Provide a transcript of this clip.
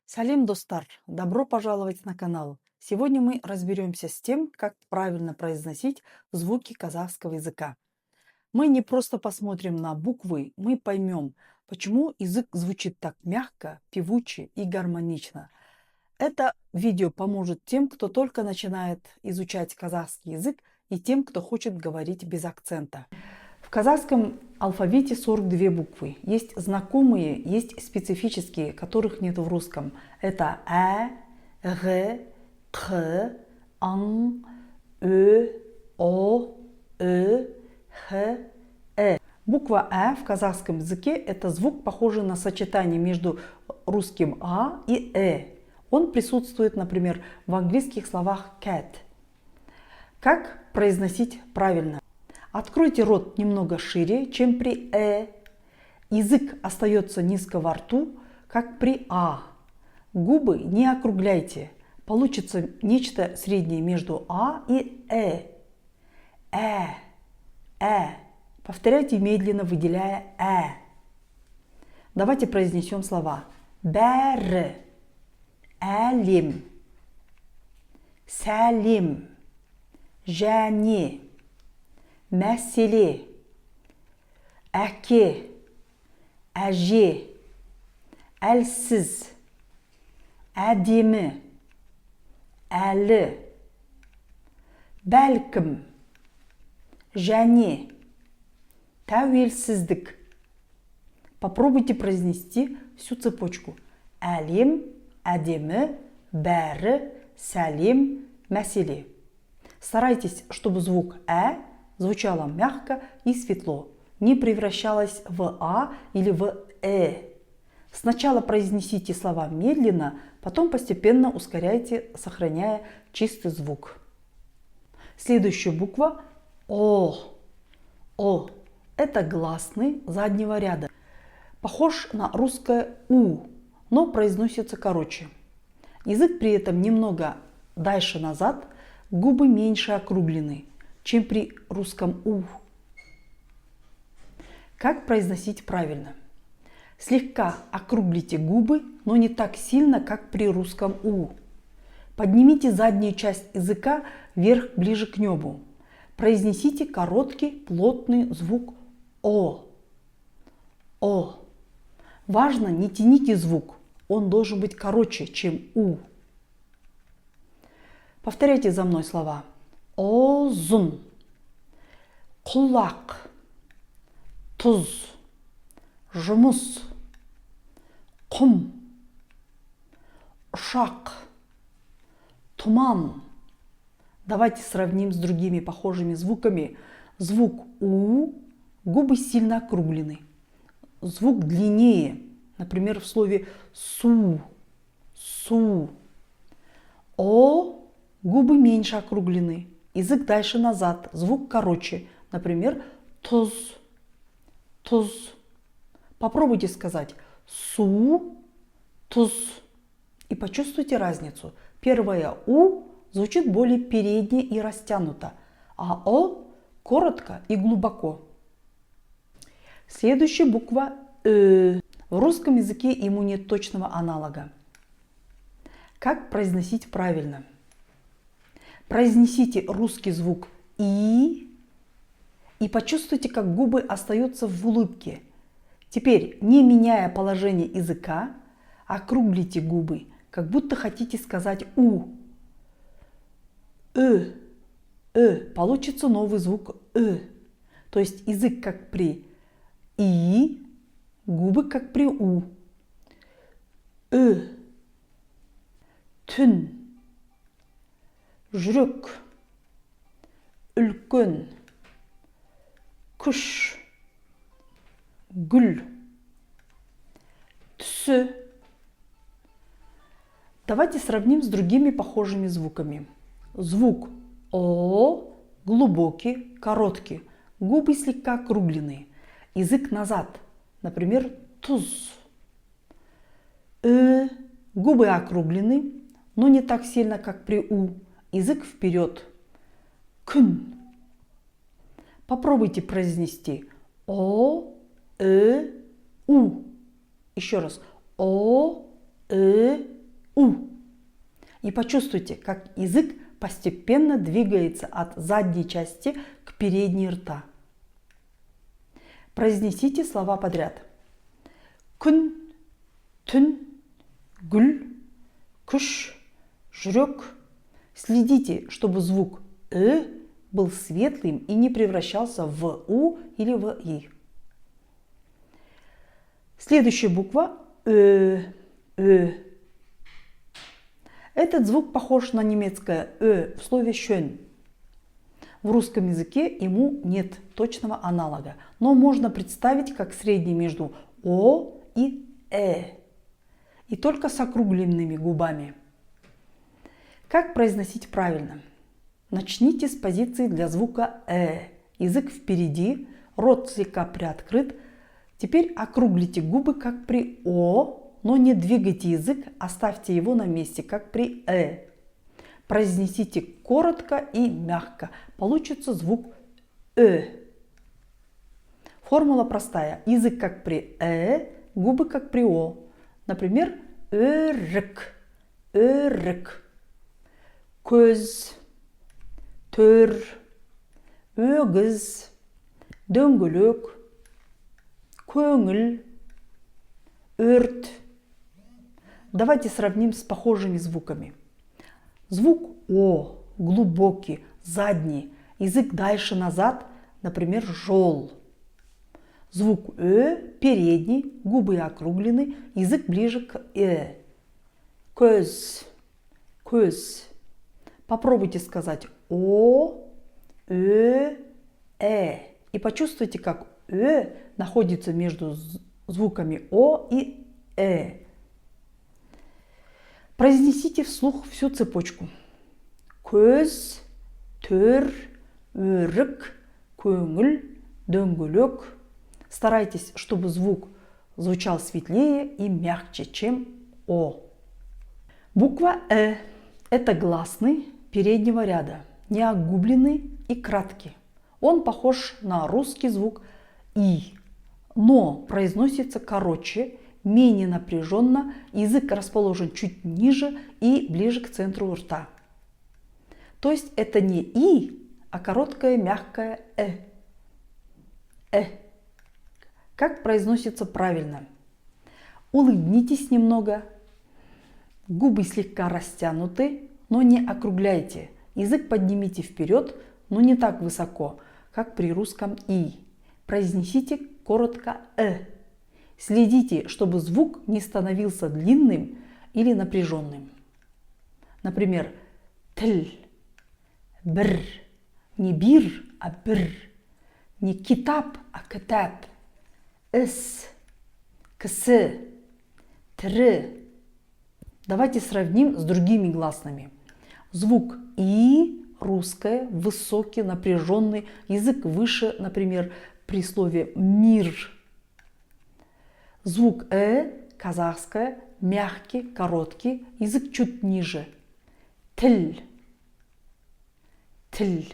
Салем, достар! Добро пожаловать на канал! Сегодня мы разберемся с тем, как правильно произносить звуки казахского языка. Мы не просто посмотрим на буквы, мы поймем, почему язык звучит так мягко, певуче и гармонично. Это видео поможет тем, кто только начинает изучать казахский язык, и тем, кто хочет говорить без акцента. В казахском алфавите 42 буквы. Есть знакомые, есть специфические, которых нет в русском. Это г, х, ан, о, х, Буква в казахском языке – это звук, похожий на сочетание между русским а и Он присутствует, например, в английских словах cat. Как произносить правильно? Откройте рот немного шире, чем при Язык остается низко во рту, как при а. Губы не округляйте. Получится нечто среднее между а и Повторяйте медленно, выделяя Давайте произнесем слова. Бәрі, әлем, сәлем, және, мәселе, әке, әже, әлсіз, әдемі, әлі, бәлкім, және, тәуелсіздік. Попробуйте произнести всю цепочку. Әлем, әдемі, бәрі, сәлем, мәселе. Старайтесь, чтобы звук звучало мягко и светло, не превращалось в а или в Сначала произнесите слова медленно, потом постепенно ускоряйте, сохраняя чистый звук. Следующая буква О. Это гласный заднего ряда. Похож на русское У, но произносится короче. Язык при этом немного дальше назад, губы меньше округлены, чем при русском У. Как произносить правильно? Слегка округлите губы, но не так сильно, как при русском У. Поднимите заднюю часть языка вверх, ближе к небу. Произнесите короткий, плотный звук О. Важно, не тяните звук, он должен быть короче, чем У. Повторяйте за мной слова. Озун, құлақ, тұз, жұмыс, құм, ұшақ, туман. Давайте сравним с другими похожими звуками. Звук У, губы сильно округлены. Звук длиннее, например, в слове су. О, губы меньше округлены. Язык дальше назад, звук короче, например, туз. Попробуйте сказать су, туз и почувствуйте разницу. Первое У звучит более передне и растянуто, а О коротко и глубоко. Следующая буква В русском языке ему нет точного аналога. Как произносить правильно? Произнесите русский звук и почувствуйте, как губы остаются в улыбке. Теперь, не меняя положение языка, округлите губы, как будто хотите сказать У. Получится новый звук То есть язык как при И, губы как при У. Түн, жүрек, үлкен, күш, гүл, түсі. Давайте сравним с другими похожими звуками. Звук О глубокий, короткий, губы слегка округленные. Язык назад, например, туз. Губы округлены, но не так сильно, как при У. Язык вперед. Күн. Попробуйте произнести О, У. Еще раз. О, И почувствуйте, как язык постепенно двигается от задней части к передней рта. Произнесите слова подряд. Күн, түн, гүл, күш, жүрек. Следите, чтобы звук был светлым и не превращался в У или в И. Следующая буква Этот звук похож на немецкое в слове schön. В русском языке ему нет точного аналога, но можно представить как средний между О и и только с округленными губами. Как произносить правильно? Начните с позиции для звука Язык впереди, рот слегка приоткрыт. Теперь округлите губы, как при О, но не двигайте язык, оставьте его на месте, как при Произнесите коротко и мягко. Получится звук Формула простая. Язык как при губы как при О. Например, örük, örük, көз, төр, өгіз, дөңгелек, көңіл, өрт. Давайте сравним с похожими звуками. Звук О глубокий, задний, язык дальше назад, например, жол. Звук передний, губы округлены, язык ближе к Көз, көз. Попробуйте сказать О, И почувствуйте, как находится между звуками О и Произнесите вслух всю цепочку. Көз, төр, өрік, көңіл, дөңгелек. Старайтесь, чтобы звук звучал светлее и мягче, чем О. Буква это гласный переднего ряда, неогубленный и краткий. Он похож на русский звук И, но произносится короче, менее напряженно, язык расположен чуть ниже и ближе к центру рта. То есть это не И, а короткое мягкое Как произносится правильно? Улыбнитесь немного, губы слегка растянуты, но не округляйте. Язык поднимите вперед, но не так высоко, как при русском И. Произнесите коротко Следите, чтобы звук не становился длинным или напряженным. Например, тіл, бір, не бир, а бір, не китап, а кітап, іс, кісі, тірі. Давайте сравним с другими гласными. Звук И русское, высокий, напряженный, язык выше, например, при слове мир. Звук казахское, мягкий, короткий, язык чуть ниже. Тіл, тіл.